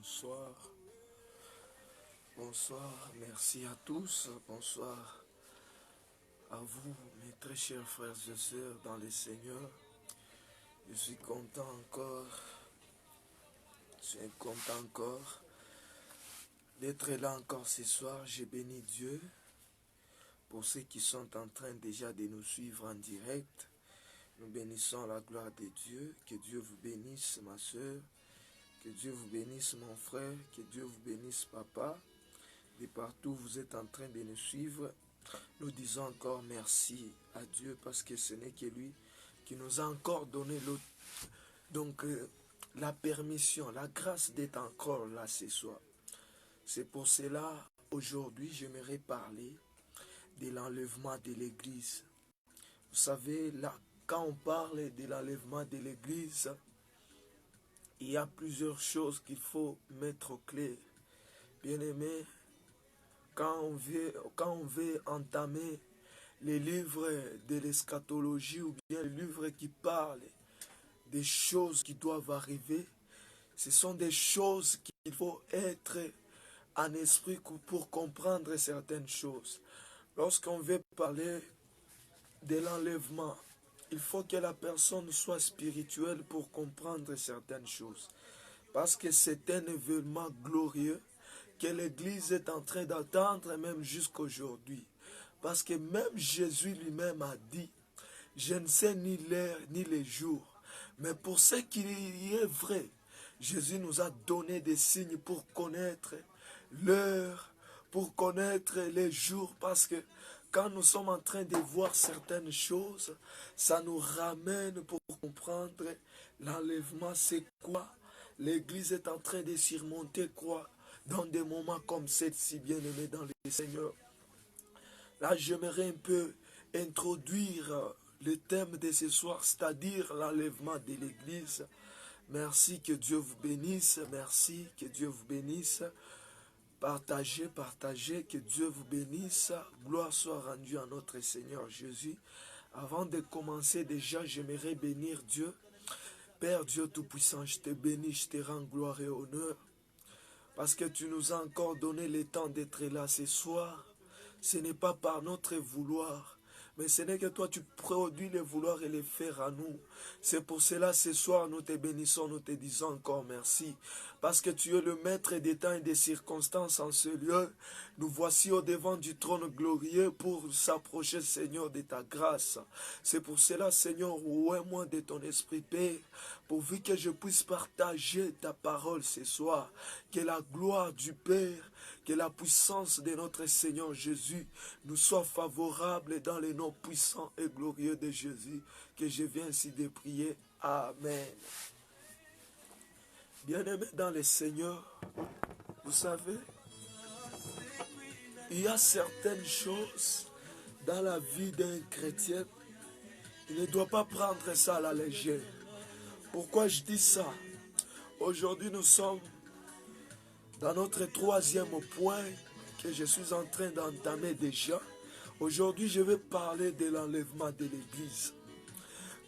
Bonsoir, bonsoir, merci à tous, bonsoir à vous, mes très chers frères et sœurs dans le Seigneur. Je suis content encore d'être là encore ce soir. Je bénis Dieu pour ceux qui sont en train déjà de nous suivre en direct. Nous bénissons la gloire de Dieu. Que Dieu vous bénisse, ma soeur. Que Dieu vous bénisse, mon frère. Que Dieu vous bénisse, papa. De partout vous êtes en train de nous suivre. Nous disons encore merci à Dieu parce que ce n'est que lui qui nous a encore donné la permission, la grâce d'être encore là ce soir. C'est pour cela, aujourd'hui, j'aimerais parler de l'enlèvement de l'Église. Vous savez, là, quand on parle de l'enlèvement de l'Église, il y a plusieurs choses qu'il faut mettre au clair. Bien-aimés, quand on veut entamer les livres de l'eschatologie ou bien les livres qui parlent des choses qui doivent arriver, ce sont des choses qu'il faut être en esprit pour comprendre certaines choses. Lorsqu'on veut parler de l'enlèvement, il faut que la personne soit spirituelle pour comprendre certaines choses. Parce que c'est un événement glorieux que l'Église est en train d'attendre même jusqu'aujourd'hui. Parce que même Jésus lui-même a dit, je ne sais ni l'heure ni les jours, mais pour ce qui est vrai, Jésus nous a donné des signes pour connaître l'heure, pour connaître les jours, parce que quand nous sommes en train de voir certaines choses, ça nous ramène pour comprendre l'enlèvement, c'est quoi. L'Église est en train de surmonter quoi dans des moments comme celle-ci, bien-aimés dans le Seigneur. Là, j'aimerais un peu introduire le thème de ce soir, c'est-à-dire l'enlèvement de l'Église. Merci, que Dieu vous bénisse. Merci, que Dieu vous bénisse. Partagez, que Dieu vous bénisse. Gloire soit rendue à notre Seigneur Jésus. Avant de commencer, déjà, j'aimerais bénir Dieu. Père Dieu Tout-Puissant, je te bénis, je te rends gloire et honneur. Parce que tu nous as encore donné le temps d'être là ce soir. Ce n'est pas par notre vouloir, mais ce n'est que toi tu produis le vouloir et le faire à nous. C'est pour cela ce soir nous te bénissons, nous te disons encore merci. Parce que tu es le maître des temps et des circonstances en ce lieu. Nous voici au devant du trône glorieux pour s'approcher, Seigneur, de ta grâce. C'est pour cela, Seigneur, ouais-moi de ton esprit, Père, pourvu que je puisse partager ta parole ce soir. Que la gloire du Père, que la puissance de notre Seigneur Jésus nous soit favorable dans les noms puissants et glorieux de Jésus, que je viens ainsi de prier. Amen. Bien-aimés dans le Seigneur, vous savez, il y a certaines choses dans la vie d'un chrétien, il ne doit pas prendre ça à la légère. Pourquoi je dis ça? Aujourd'hui, nous sommes dans notre troisième point que je suis en train d'entamer déjà. Aujourd'hui, je vais parler de l'enlèvement de l'Église.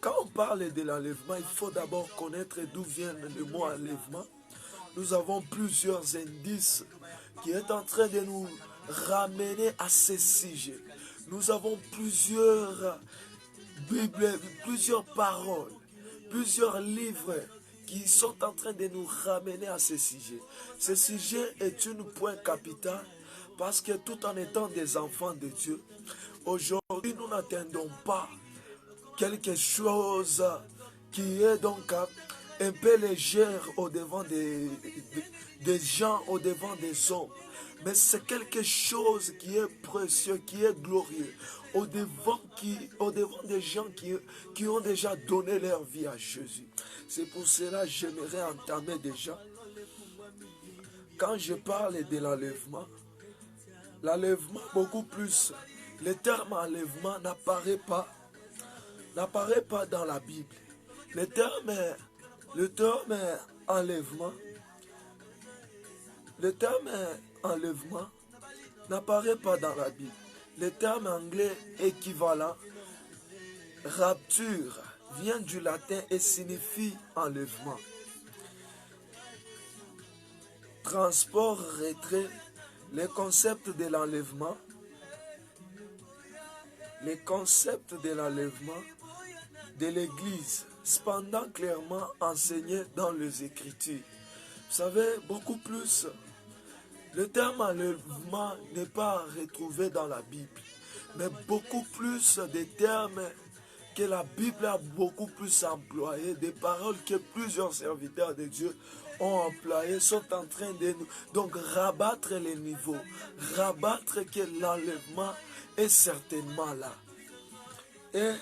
Quand on parle de l'enlèvement, il faut d'abord connaître d'où vient le mot enlèvement. Nous avons plusieurs indices qui sont en train de nous ramener à ce sujet. Nous avons plusieurs Bibles, plusieurs paroles, plusieurs livres qui sont en train de nous ramener à ce sujet. Ce sujet est un point capital parce que tout en étant des enfants de Dieu, aujourd'hui nous n'attendons pas quelque chose qui est donc un peu légère au devant des gens, au devant des hommes. Mais c'est quelque chose qui est précieux, qui est glorieux, au devant des gens qui ont déjà donné leur vie à Jésus. C'est pour cela que j'aimerais entamer déjà. Quand je parle de l'enlèvement beaucoup plus, le terme enlèvement n'apparaît pas dans la Bible. Le terme enlèvement n'apparaît pas dans la Bible. Le terme anglais équivalent, rapture, vient du latin et signifie enlèvement. transport, retrait, les concepts de l'enlèvement, de l'Église, cependant clairement enseigné dans les Écritures. Vous savez, beaucoup plus, le terme enlèvement n'est pas retrouvé dans la Bible, mais beaucoup plus des termes que la Bible a beaucoup plus employés, des paroles que plusieurs serviteurs de Dieu ont employées, sont en train de nous donc rabattre les niveaux, rabattre que l'enlèvement est certainement là. Et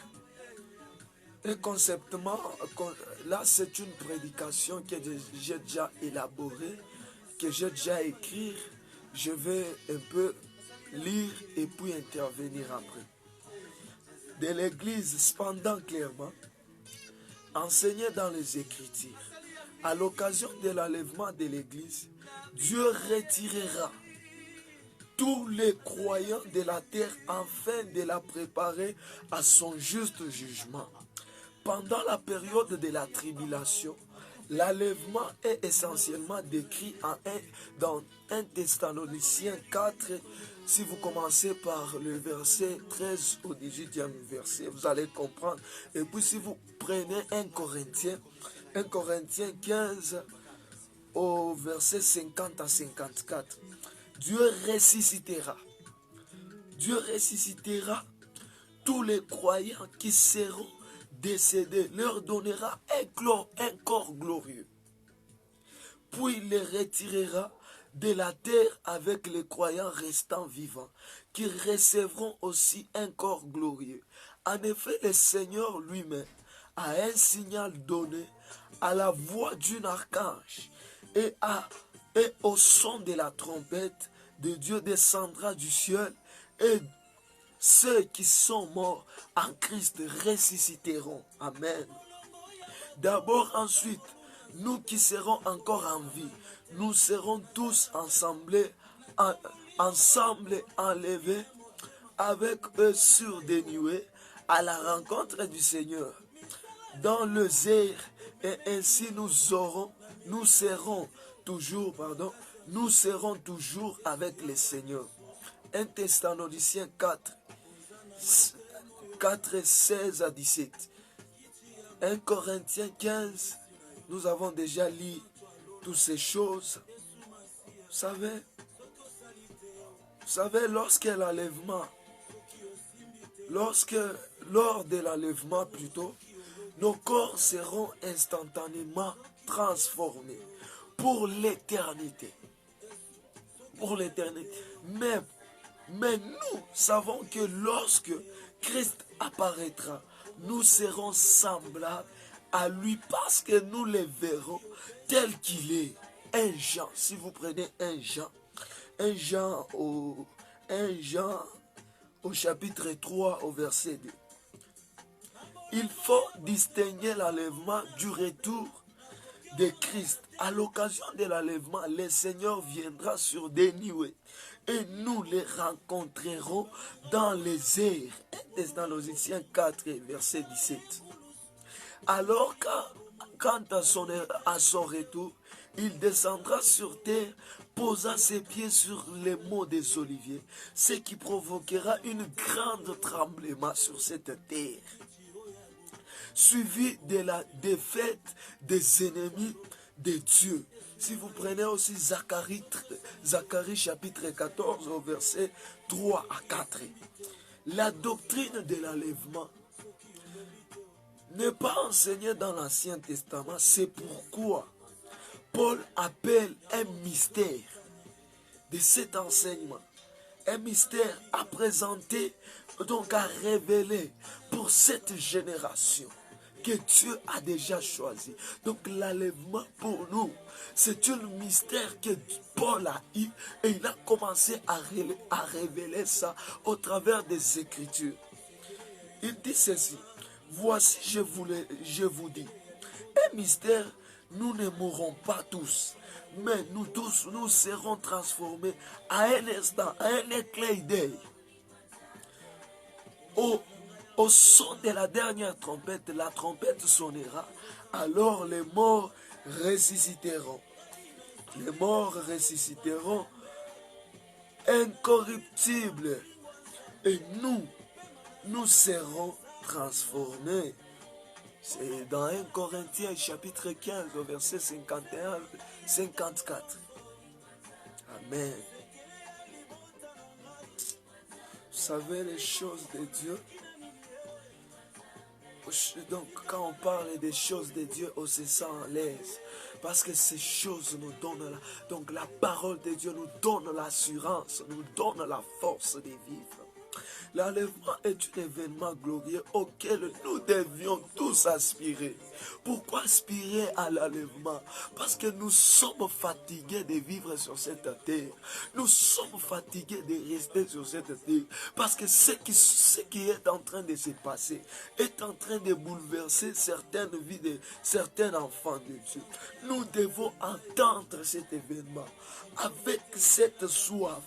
conceptuellement, là c'est une prédication que j'ai déjà élaborée, que j'ai déjà écrite. Je vais un peu lire et puis intervenir après. De l'Église, cependant clairement, enseigné dans les Écritures, à l'occasion de l'enlèvement de l'Église, Dieu retirera tous les croyants de la terre afin de la préparer à son juste jugement. Pendant la période de la tribulation, l'enlèvement est essentiellement décrit dans 1 Thessaloniciens 4. Si vous commencez par le verset 13 au 18e verset, vous allez comprendre. Et puis si vous prenez 1 Corinthiens 15 au verset 50 à 54, Dieu ressuscitera tous les croyants qui seront décédés, leur donnera un corps glorieux. Puis il les retirera de la terre avec les croyants restants vivants, qui recevront aussi un corps glorieux. En effet, le Seigneur lui-même a un signal donné à la voix d'un archange et au son de la trompette de Dieu descendra du ciel, et ceux qui sont morts en Christ ressusciteront. Amen. D'abord, ensuite, nous qui serons encore en vie, nous serons tous ensemble enlevés avec eux sur des nuées à la rencontre du Seigneur dans le air, et ainsi nous serons toujours avec le Seigneur. 1 Thessaloniciens 4, 16 à 17. 1 Corinthiens 15, nous avons déjà lu toutes ces choses. Vous savez, lors de l'enlèvement plutôt, nos corps seront instantanément transformés pour l'éternité. Mais nous savons que lorsque Christ apparaîtra, nous serons semblables à lui parce que nous le verrons tel qu'il est. 1 Jean, si vous prenez 1 Jean au chapitre 3 au verset 2. Il faut distinguer l'enlèvement du retour de Christ. À l'occasion de l'enlèvement, le Seigneur viendra sur des nuées et nous les rencontrerons dans les airs. 1 Thessaloniciens 4, verset 17. Alors, quant à son retour, il descendra sur terre, posa ses pieds sur les monts des Oliviers, ce qui provoquera une grande tremblement sur cette terre, suivi de la défaite des ennemis de Dieu. Si vous prenez aussi Zacharie chapitre 14 au verset 3 à 4, la doctrine de l'enlèvement n'est pas enseignée dans l'Ancien Testament. C'est pourquoi Paul appelle un mystère de cet enseignement. Un mystère à présenter, donc à révéler pour cette génération que Dieu a déjà choisi. Donc l'enlèvement pour nous, c'est un mystère que Paul a eu et il a commencé à révéler ça au travers des Écritures. Il dit ceci: voici, je vous dis, un mystère, nous ne mourrons pas tous, mais nous tous, nous serons transformés à un instant, à un éclat d'œil. Au son de la dernière trompette, la trompette sonnera, alors les morts ressusciteront. Les morts ressusciteront incorruptibles et nous serons transformés. C'est dans 1 Corinthiens chapitre 15 au verset 51-54. Amen. Vous savez les choses de Dieu. Donc quand on parle des choses de Dieu, on se sent à l'aise. Parce que ces choses nous donnent donc la parole de Dieu nous donne l'assurance, nous donne la force de vivre. L'enlèvement est un événement glorieux auquel nous devions tous aspirer. Pourquoi aspirer à l'enlèvement? Parce que nous sommes fatigués de vivre sur cette terre. Nous sommes fatigués de rester sur cette terre. Parce que ce qui est en train de se passer est en train de bouleverser certaines vies de certains enfants de Dieu. Nous devons attendre cet événement avec cette soif,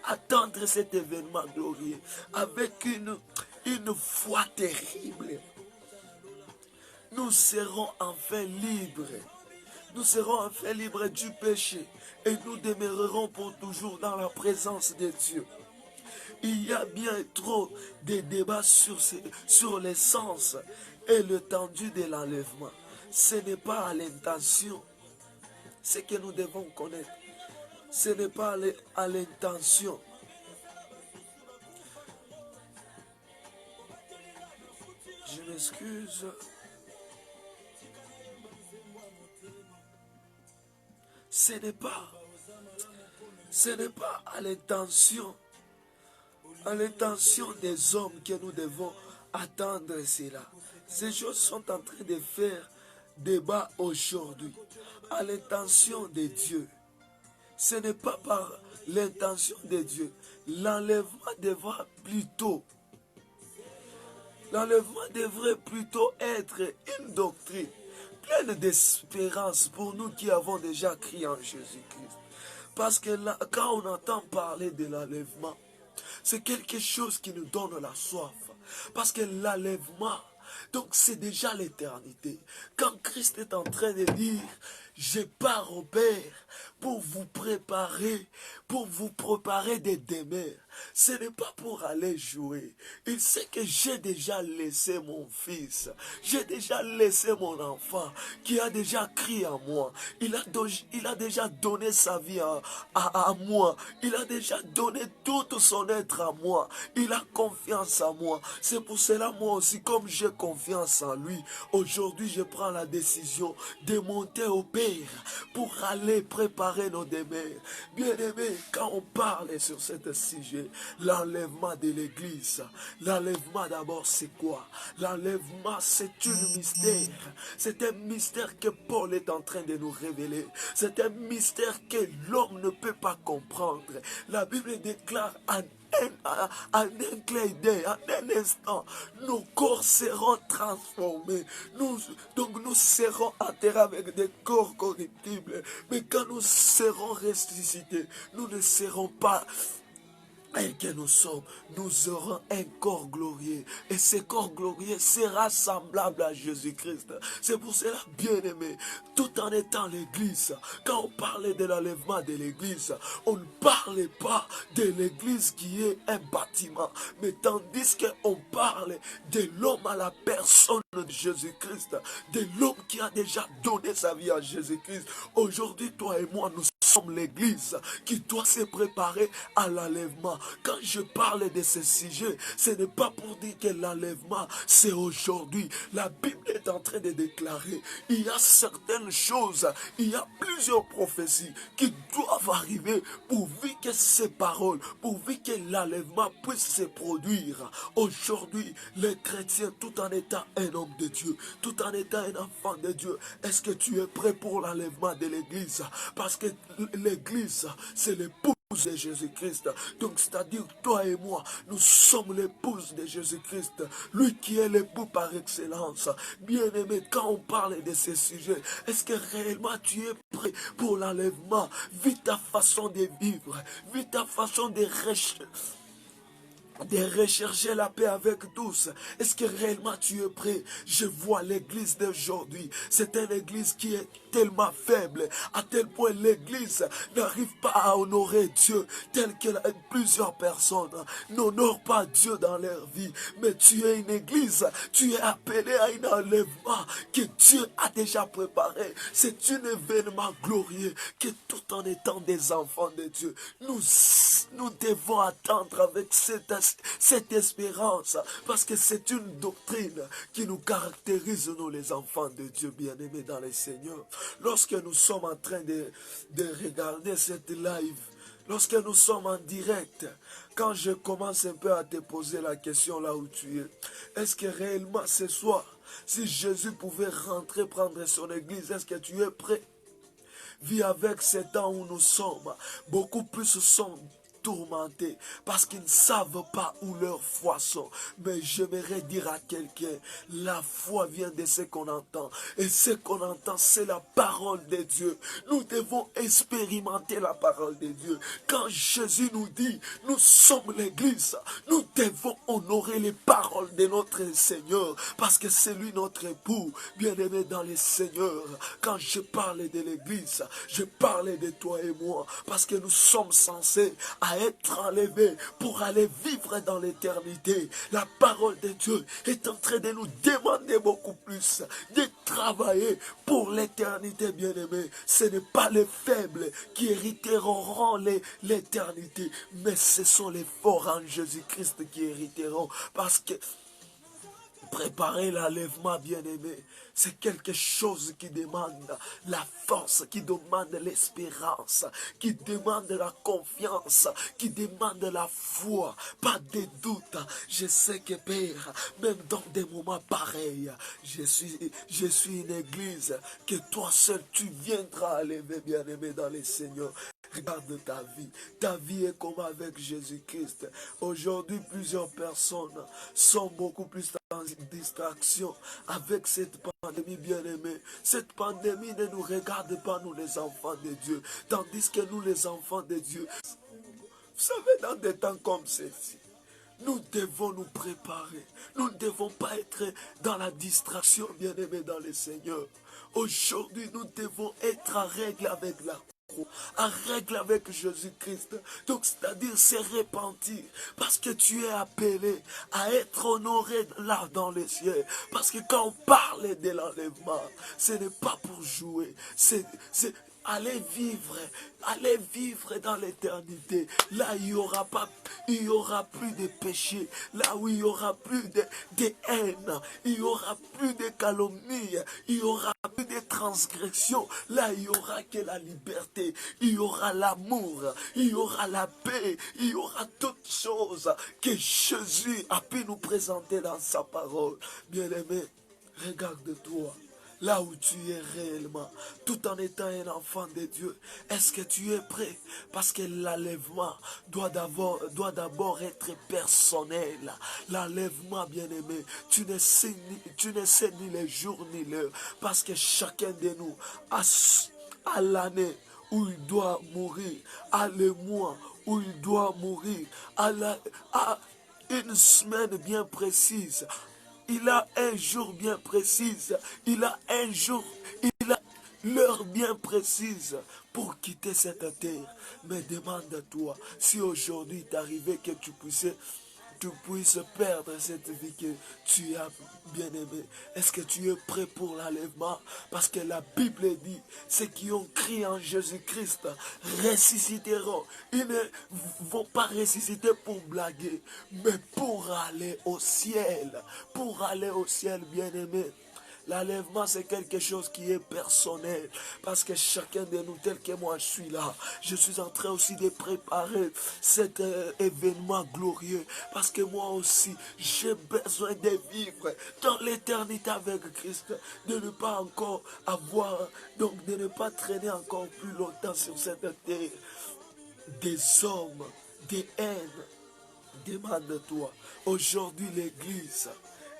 attendre cet événement glorieux, avec une foi terrible. Nous serons enfin libres. Nous serons enfin libres du péché et nous demeurerons pour toujours dans la présence de Dieu. Il y a bien trop de débats sur l'essence et l'étendue de l'enlèvement. Ce n'est pas à l'intention. Ce que nous devons connaître, ce n'est pas à l'intention. Je m'excuse. Ce n'est pas à l'intention des hommes que nous devons attendre cela. Ces choses sont en train de faire débat aujourd'hui. À l'intention de Dieu. Ce n'est pas par l'intention de Dieu. L'enlèvement devrait plutôt être une doctrine pleine d'espérance pour nous qui avons déjà crié en Jésus-Christ. Parce que là, quand on entend parler de l'enlèvement, c'est quelque chose qui nous donne la soif. Parce que l'enlèvement, donc c'est déjà l'éternité. Quand Christ est en train de dire, je pars au Père pour vous préparer des demeures. Ce n'est pas pour aller jouer. Il sait que j'ai déjà laissé mon fils. J'ai déjà laissé mon enfant qui a déjà crié à moi. Il a déjà donné sa vie à moi. Il a déjà donné tout son être à moi. Il a confiance en moi. C'est pour cela, moi aussi, comme j'ai confiance en lui, aujourd'hui, je prends la décision de monter au Père pour aller préparer nos demeures. Bien-aimés, quand on parle sur ce sujet, l'enlèvement de l'Église, l'enlèvement d'abord c'est quoi? L'enlèvement c'est un mystère. C'est un mystère que Paul est en train de nous révéler. C'est un mystère que l'homme ne peut pas comprendre. La Bible déclare en un clin d'œil, en un instant, nos corps seront transformés. Donc nous serons enterrés avec des corps corruptibles. Mais quand nous serons ressuscités, nous ne serons pas et que nous aurons un corps glorieux. Et ce corps glorieux sera semblable à Jésus-Christ. C'est pour cela, bien-aimé, tout en étant l'Église, quand on parlait de l'enlèvement de l'Église, on ne parlait pas de l'Église qui est un bâtiment, mais tandis qu'on parle de l'homme à la personne de Jésus-Christ, de l'homme qui a déjà donné sa vie à Jésus-Christ. Aujourd'hui, toi et moi, nous sommes l'Église qui doit se préparer à l'enlèvement. Quand je parle de ce sujet, ce n'est pas pour dire que l'enlèvement, c'est aujourd'hui. La Bible est en train de déclarer, il y a certaines choses, il y a plusieurs prophéties qui doivent arriver pourvu que ces paroles, pourvu que l'enlèvement puisse se produire. Aujourd'hui, les chrétiens, tout en étant un homme de Dieu, tout en étant un enfant de Dieu, est-ce que tu es prêt pour l'enlèvement de l'Église? Parce que l'Église, c'est l'épouse de Jésus-Christ. Donc, c'est-à-dire, toi et moi, nous sommes l'épouse de Jésus-Christ, lui qui est l'époux par excellence. Bien-aimé, quand on parle de ces sujets, est-ce que réellement tu es prêt pour l'enlèvement? Vis ta façon de vivre, vis ta façon de de rechercher la paix avec tous. Est-ce que réellement tu es prêt? Je vois l'église d'aujourd'hui. C'est une église qui est tellement faible, à tel point l'église n'arrive pas à honorer Dieu, tel que plusieurs personnes n'honorent pas Dieu dans leur vie. Mais tu es une église, tu es appelé à un enlèvement que Dieu a déjà préparé. C'est un événement glorieux que tout en étant des enfants de Dieu, nous devons attendre avec cette espérance, parce que c'est une doctrine qui nous caractérise, nous les enfants de Dieu bien-aimés dans le Seigneur. Lorsque nous sommes en train de regarder cette live, lorsque nous sommes en direct, quand je commence un peu à te poser la question là où tu es, est-ce que réellement ce soir, si Jésus pouvait rentrer prendre son église, est-ce que tu es prêt? Vis avec ces temps où nous sommes, beaucoup plus sont tourmentés parce qu'ils ne savent pas où leur foi sont. Mais j'aimerais dire à quelqu'un, la foi vient de ce qu'on entend. Et ce qu'on entend, c'est la parole de Dieu. Nous devons expérimenter la parole de Dieu. Quand Jésus nous dit, nous sommes l'église, nous devons honorer les paroles de notre Seigneur, parce que c'est lui notre époux, bien-aimé dans le Seigneur. Quand je parle de l'église, je parle de toi et moi, parce que nous sommes censés être enlevés pour aller vivre dans l'éternité. La parole de Dieu est en train de nous demander beaucoup plus de travailler pour l'éternité, bien-aimé. Ce n'est pas les faibles qui hériteront l'éternité, mais ce sont les forts en Jésus-Christ qui hériteront, parce que préparer l'enlèvement, bien-aimé, c'est quelque chose qui demande la force, qui demande l'espérance, qui demande la confiance, qui demande la foi, pas de doute. Je sais que Père, même dans des moments pareils, je suis une église que toi seul tu viendras enlever, bien-aimé dans les Seigneurs. Regarde ta vie. Ta vie est comme avec Jésus-Christ. Aujourd'hui, plusieurs personnes sont beaucoup plus en distraction avec cette pandémie, bien-aimée. Cette pandémie ne nous regarde pas, nous les enfants de Dieu. Tandis que nous les enfants de Dieu, vous savez, dans des temps comme ceci, nous devons nous préparer. Nous ne devons pas être dans la distraction, bien-aimés dans le Seigneur. Aujourd'hui, nous devons être en règle avec la en règle avec Jésus-Christ. Donc, c'est-à-dire se repentir, parce que tu es appelé à être honoré là dans les cieux. Parce que quand on parle de l'enlèvement, ce n'est pas pour jouer, c'est allez vivre dans l'éternité. Là, il y aura plus de péché. Là où il y aura plus de haine, il y aura plus de calomnie, il y aura plus de transgression. Là, il y aura que la liberté, il y aura l'amour, il y aura la paix, il y aura toutes choses que Jésus a pu nous présenter dans sa parole. Bien-aimé, regarde-toi. Là où tu es réellement, tout en étant un enfant de Dieu, est-ce que tu es prêt? Parce que l'enlèvement doit d'abord être personnel. L'enlèvement, bien-aimé, tu ne sais ni les jours ni l'heure, parce que chacun de nous a l'année où il doit mourir, à le mois où il doit mourir, à une semaine bien précise. Il a un jour bien précis, il a un jour, il a l'heure bien précise pour quitter cette terre. Mais demande-toi si aujourd'hui t'arrivait que tu puisses perdre cette vie que tu as bien aimée. Est-ce que tu es prêt pour l'enlèvement? Parce que la Bible dit, ceux qui ont crié en Jésus-Christ ressusciteront. Ils ne vont pas ressusciter pour blaguer, mais pour aller au ciel. Pour aller au ciel, bien aimé. L'enlèvement, c'est quelque chose qui est personnel. Parce que chacun de nous, tel que moi, je suis là. Je suis en train aussi de préparer cet événement glorieux. Parce que moi aussi, j'ai besoin de vivre dans l'éternité avec Christ. De ne pas encore avoir, donc de ne pas traîner encore plus longtemps sur cette terre. Des hommes, des haines. Demande-toi, aujourd'hui l'Église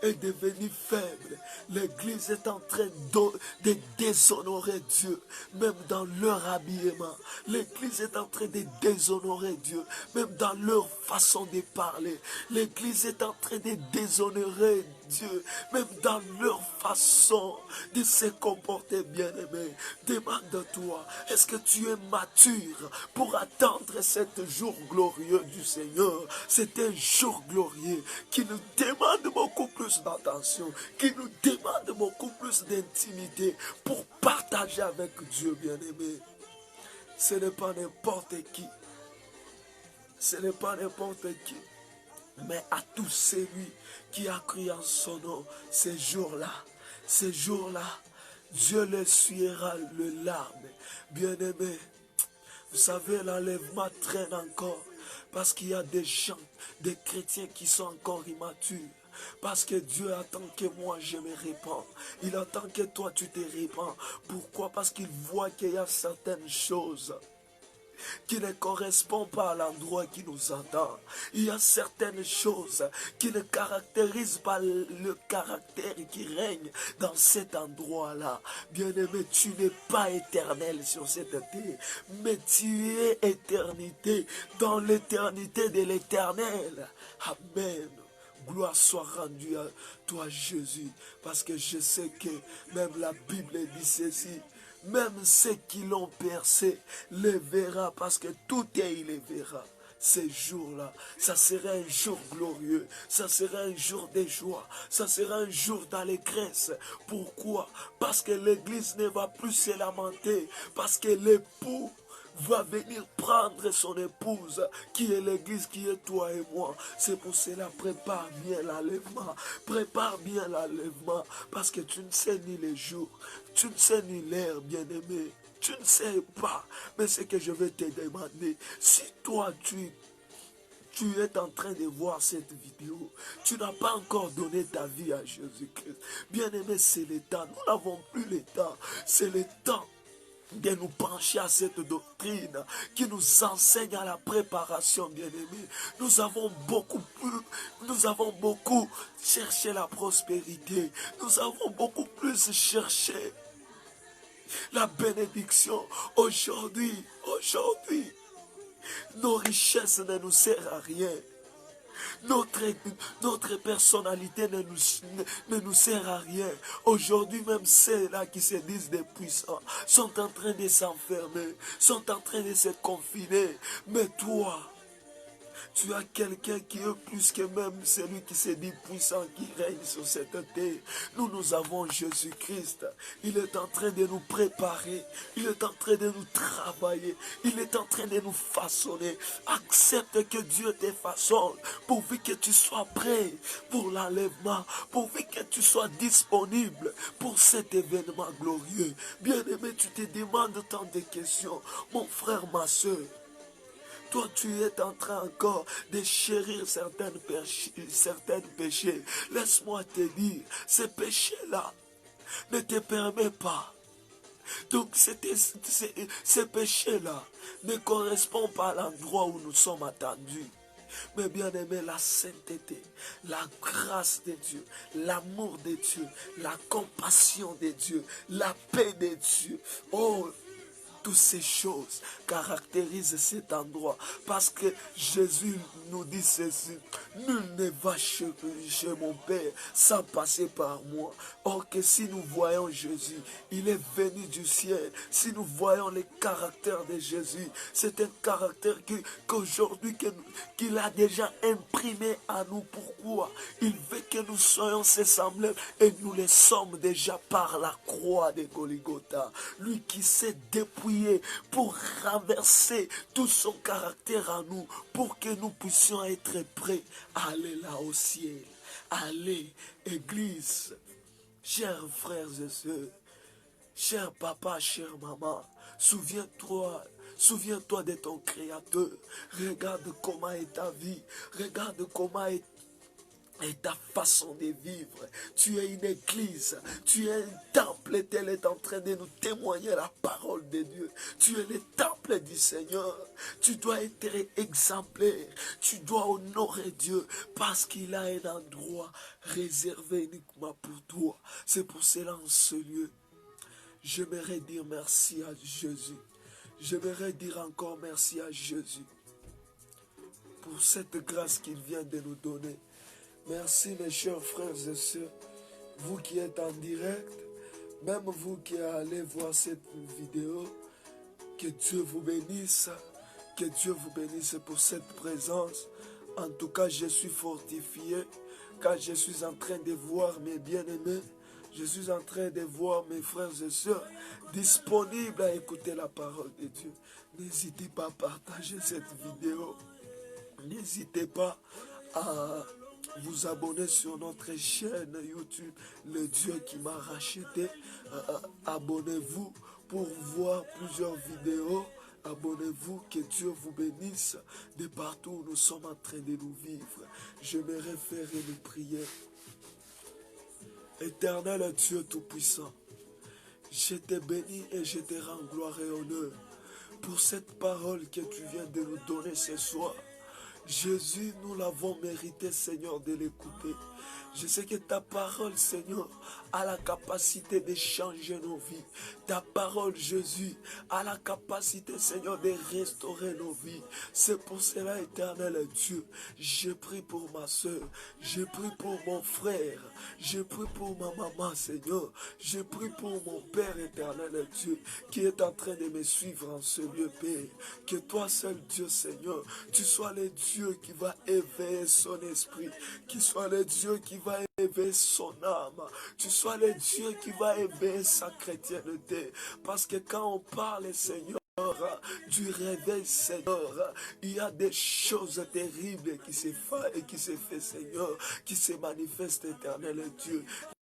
est devenue faible. L'Église est en train de déshonorer Dieu, même dans leur habillement. L'Église est en train de déshonorer Dieu, même dans leur façon de parler. L'Église est en train de déshonorer Dieu, même dans leur façon de se comporter, bien-aimé. Demande-toi, est-ce que tu es mature pour attendre cet jour glorieux du Seigneur? C'est un jour glorieux qui nous demande beaucoup plus d'attention, qui nous demande beaucoup plus d'intimité pour partager avec Dieu, bien-aimé. Ce n'est pas n'importe qui. Ce n'est pas n'importe qui. Mais à tout celui qui a cru en son nom, ces jours-là, Dieu l'essuiera le larme. Bien-aimé, vous savez, l'enlèvement traîne encore. Parce qu'il y a des gens, des chrétiens qui sont encore immatures. Parce que Dieu attend que moi je me répands. Il attend que toi tu te répands. Pourquoi? Parce qu'il voit qu'il y a certaines choses qui ne correspond pas à l'endroit qui nous attend. Il y a certaines choses qui ne caractérisent pas le caractère qui règne dans cet endroit-là. Bien-aimé, tu n'es pas éternel sur cette terre, mais tu es éternité dans l'éternité de l'éternel. Amen. Gloire soit rendue à toi, Jésus, parce que je sais que même la Bible dit ceci. Même ceux qui l'ont percé le verra, parce que tout est, il les verra. Ces jours-là, ça sera un jour glorieux, ça sera un jour de joie, ça sera un jour d'allégresse. Pourquoi? Parce que l'Église ne va plus se lamenter, parce que l'époux va venir prendre son épouse, qui est l'Église, qui est toi et moi. C'est pour cela, prépare bien l'enlèvement. Prépare bien l'enlèvement, parce que tu ne sais ni les jours, tu ne sais ni l'heure, bien-aimé. Tu ne sais pas, mais ce que je vais te demander, si toi tu es en train de voir cette vidéo, tu n'as pas encore donné ta vie à Jésus-Christ. Bien-aimé, c'est le temps. Nous n'avons plus le temps. C'est le temps de nous pencher à cette doctrine qui nous enseigne à la préparation, bien-aimé. Nous avons beaucoup cherché la prospérité. Nous avons beaucoup plus cherché la bénédiction. Aujourd'hui, nos richesses ne nous servent à rien. Notre personnalité ne nous sert à rien. Aujourd'hui, même ceux-là qui se disent des puissants sont en train de s'enfermer, sont en train de se confiner. Mais toi, tu as quelqu'un qui est plus que même celui qui se dit puissant, qui règne sur cette terre. Nous avons Jésus-Christ. Il est en train de nous préparer. Il est en train de nous travailler. Il est en train de nous façonner. Accepte que Dieu te façonne, pourvu que tu sois prêt pour l'enlèvement, pourvu que tu sois disponible pour cet événement glorieux. Bien-aimé, tu te demandes tant de questions. Mon frère, ma soeur, toi, tu es en train encore de chérir certains péchés. Laisse-moi te dire, ces péchés-là ne te permettent pas. Donc, ces péchés-là ne correspondent pas à l'endroit où nous sommes attendus. Mais bien aimé, la sainteté, la grâce de Dieu, l'amour de Dieu, la compassion de Dieu, la paix de Dieu. Oh, toutes ces choses caractérisent cet endroit. Parce que Jésus nous dit ceci: nul ne va chez mon Père sans passer par moi. Or que si nous voyons Jésus, il est venu du ciel. Si nous voyons le caractère de Jésus, c'est un caractère qu'aujourd'hui qu'il a déjà imprimé à nous. Pourquoi? Il veut que nous soyons ses semblables, et nous le sommes déjà par la croix de Golgotha. Lui qui s'est dépouillé pour renverser tout son caractère en nous, pour que nous puissions être prêts à aller là au ciel. Allez, Église, chers frères et sœurs, chers papa, chère maman, souviens-toi de ton Créateur. Regarde comment est ta vie. Regarde comment est et ta façon de vivre. Tu es une église, tu es un temple et elle est en train de nous témoigner la parole de Dieu. Tu es le temple du Seigneur. Tu dois être exemplaire, tu dois honorer Dieu parce qu'il a un endroit réservé uniquement pour toi. C'est pour cela en ce lieu, j'aimerais dire merci à Jésus. J'aimerais dire encore merci à Jésus pour cette grâce qu'il vient de nous donner. Merci mes chers frères et sœurs, vous qui êtes en direct, même vous qui allez voir cette vidéo, que Dieu vous bénisse, que Dieu vous bénisse pour cette présence. En tout cas, je suis fortifié, car je suis en train de voir mes bien-aimés, je suis en train de voir mes frères et sœurs disponibles à écouter la parole de Dieu. N'hésitez pas à partager cette vidéo, n'hésitez pas à vous abonner sur notre chaîne YouTube, le Dieu qui m'a racheté. Abonnez-vous pour voir plusieurs vidéos. Abonnez-vous, que Dieu vous bénisse de partout où nous sommes en train de nous vivre. J'aimerais faire une prière. Éternel Dieu Tout-Puissant, je te bénis et je te rends gloire et honneur pour cette parole que tu viens de nous donner ce soir. Jésus, nous l'avons mérité, Seigneur, de l'écouter. Je sais que ta parole, Seigneur, a la capacité de changer nos vies. Ta parole, Jésus, a la capacité, Seigneur, de restaurer nos vies. C'est pour cela, éternel Dieu, je prie pour ma soeur, je prie pour mon frère, je prie pour ma maman, Seigneur, je prie pour mon Père éternel Dieu, qui est en train de me suivre en ce lieu, Père. Que toi seul, Dieu, Seigneur, tu sois le Dieu qui va éveiller son esprit, qui soit le Dieu qui va éveiller son âme, tu sois le Dieu qui va éveiller sa chrétienté. Parce que quand on parle, Seigneur, du réveil, Seigneur, il y a des choses terribles qui se font et qui se fait, Seigneur, qui se manifestent, éternel Dieu.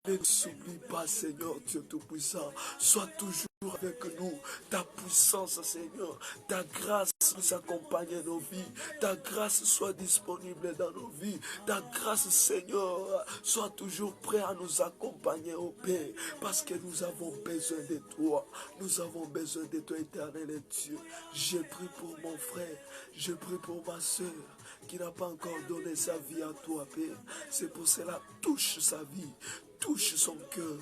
Ne s'oublie pas, Seigneur Dieu Tout-Puissant. Sois toujours avec nous. Ta puissance, Seigneur, ta grâce nous accompagne nos vies. Ta grâce soit disponible dans nos vies. Ta grâce, Seigneur, soit toujours prêt à nous accompagner au Père. Parce que nous avons besoin de toi. Nous avons besoin de toi, éternel Dieu. Je prie pour mon frère. Je prie pour ma soeur qui n'a pas encore donné sa vie à toi, Père. C'est pour cela, touche sa vie. Touche son cœur,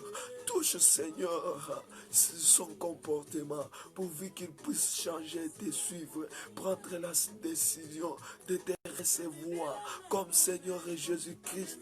touche, Seigneur, son comportement, pourvu qu'il puisse changer, te suivre, prendre la décision de te recevoir comme Seigneur et Jésus-Christ,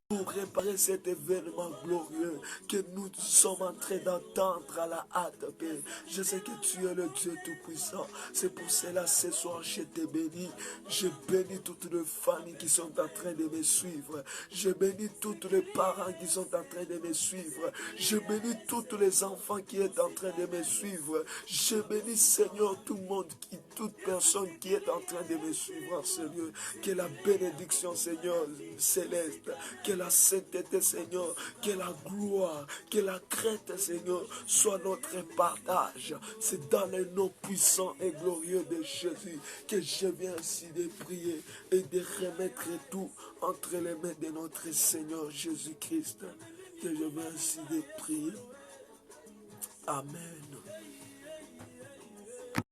pour préparer cet événement glorieux que nous sommes en train d'entendre à la hâte, Père. Je sais que tu es le Dieu Tout-Puissant. C'est pour cela, ce soir, je te bénis. Je bénis toutes les familles qui sont en train de me suivre. Je bénis tous les parents qui sont en train de me suivre. Je bénis tous les enfants qui sont en train de me suivre. Je bénis, Seigneur, tout le monde, toute personne qui est en train de me suivre en ce lieu. Que la bénédiction, Seigneur, céleste, que la sainteté, Seigneur, que la gloire, que la crainte, Seigneur, soit notre partage. C'est dans le nom puissant et glorieux de Jésus que je viens ainsi de prier et de remettre tout entre les mains de notre Seigneur Jésus-Christ. Que je viens ainsi de prier. Amen.